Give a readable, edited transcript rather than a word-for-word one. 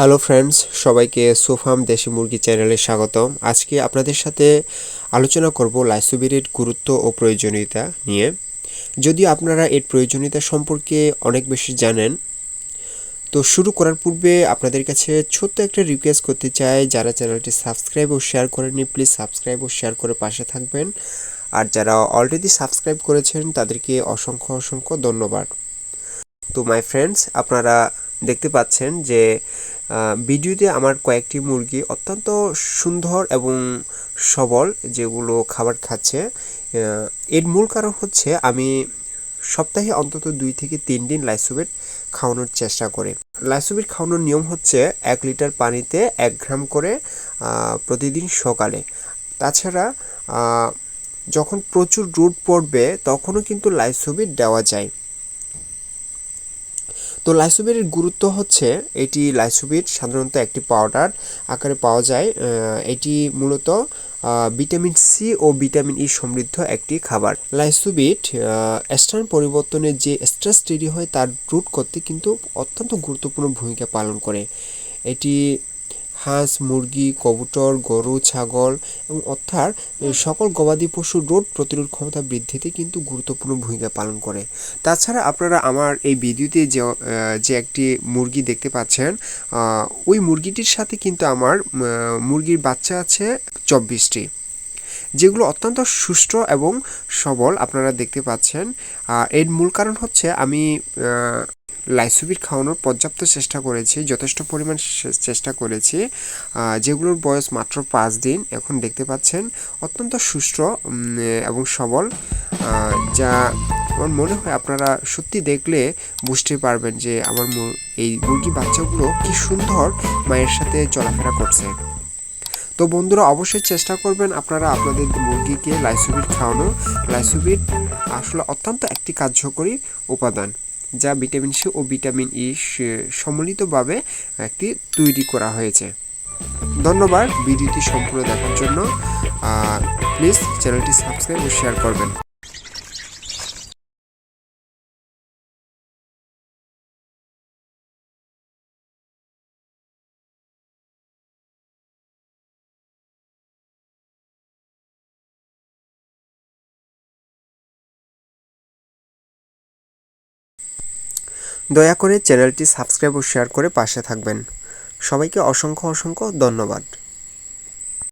Hello friends, সবাইকে সোফাম দেশি মুরগি চ্যানেলে স্বাগতম। আজকে আপনাদের সাথে আলোচনা করব লাইসোবিরের গুরুত্ব ও প্রয়োজনীয়তা নিয়ে। যদিও আপনারা এর প্রয়োজনীয়তা সম্পর্কে অনেক বেশি জানেন, তো শুরু করার পূর্বে আপনাদের কাছে ছোট্ট একটা রিকোয়েস্ট করতে চাই, যারা চ্যানেলটি সাবস্ক্রাইব ও শেয়ার করেননি প্লিজ সাবস্ক্রাইব ও শেয়ার করে পাশে থাকবেন। আর যারা অলরেডি সাবস্ক্রাইব করেছেন তাদেরকে অসংখ্য অসংখ্য ধন্যবাদ। তো মাই ফ্রেন্ডস, আপনারা দেখতে পাচ্ছেন যে ভিডিওতে আমার কয়েকটি মুরগি অত্যন্ত সুন্দর এবং সবল যেগুলো খাবার খাচ্ছে। এর মূল কারণ হচ্ছে আমি সপ্তাহে অন্তত 2 থেকে 3 দিন লাইসোবিট খাওয়ানোর চেষ্টা করি। লাইসোবিট খাওয়ানোর নিয়ম হচ্ছে 1 লিটার পানিতে 1 গ্রাম করে প্রতিদিন সকালে। তাছাড়া যখন প্রচুর রোদ পড়বে তখনও কিন্তু লাইসোবিট দেওয়া যায়। তো লাইসোবিটের গুরুত্ব হচ্ছে, এটি লাইসোবিট সাধারণত একটি পাউডার আকারে পাওয়া যায়। এটি মূলত ভিটামিন সি ও ভিটামিন ই সমৃদ্ধ একটি খাবার। লাইসোবিট স্থান পরিবর্তনে যে স্ট্রেস তৈরি হয় তার রোধ করতে কিন্তু অত্যন্ত গুরুত্বপূর্ণ ভূমিকা পালন করে। এটি হাঁস, মুরগি, কবুতর, গরু, ছাগল এবং অর্থাৎ সকল গবাদি পশুর রোগ প্রতিরোধ ক্ষমতা বৃদ্ধিতে কিন্তু গুরুত্বপূর্ণ ভূমিকা পালন করে। তাছাড়া আপনারা আমার এই ভিডিওতে যে একটি মুরগি দেখতে পাচ্ছেন, ওই মুরগিটির সাথে কিন্তু আমার মুরগির বাচ্চা আছে 24টি, যেগুলো অত্যন্ত সুস্থ এবং সবল আপনারা দেখতে পাচ্ছেন। এর মূল কারণ হচ্ছে আমি লাইসোবিট খাওয়ানোর পর্যাপ্ত চেষ্টা করেছি, যথেষ্ট পরিমাণ চেষ্টা করেছি। যেগুলোর বয়স মাত্র 5 দিন, এখন দেখতে পাচ্ছেন অত্যন্ত সুস্থ এবং সবল, যা আমার মনে হয় আপনারা সত্যি দেখলে বুঝতে পারবেন যে আমার এই মুরগি বাচ্চাগুলো কি সুন্দর মায়ের সাথে চলাফেরা করছে। তো বন্ধুরা, অবশ্যই চেষ্টা করবেন আপনারা আপনাদের মুরগিকে লাইসোবিট খাওয়ানো। লাইসোবিট আসলে অত্যন্ত একটি কার্যকরী উপাদান, যা ভিটামিন সি ও ভিটামিন ই সম্মিলিতভাবে একটি তৈরি করা হয়েছে। ধন্যবাদ ভিডিওটি সম্পূর্ণ দেখার জন্য। প্লিজ চ্যানেলটি সাবস্ক্রাইব ও শেয়ার করবেন। দয়া করে চ্যানেলটি সাবস্ক্রাইব ও শেয়ার করে পাশে থাকবেন। সবাইকে অসংখ্য অসংখ্য ধন্যবাদ।